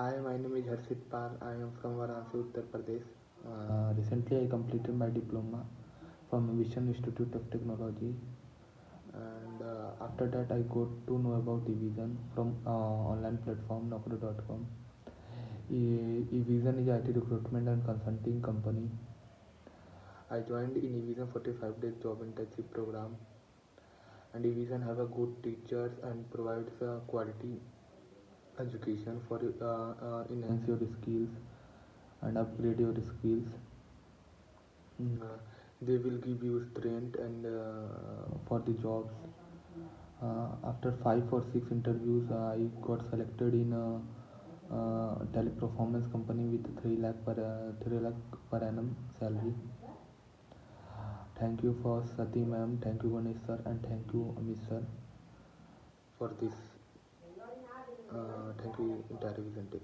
Hi, my name is Harshit. I am from Varanasi Uttar Pradesh. Recently, I completed my diploma from Evision Institute of Technology, and after that, I got to know about Evision from online platform Naukri.com. Evision is IT recruitment and consulting company. I joined in Evision 45 days job internship program, and Evision have a good teachers and provides a quality education for Enhance your skills and upgrade your skills. they will give you strength and For the jobs. After 5 or 6 interviews, I got selected in a Teleperfomance company with 3 lakh per annum salary. Thank you for Sati ma'am, thank you Ganesh sir, and thank you Amit sir. for this. Thank you, entire Evision team.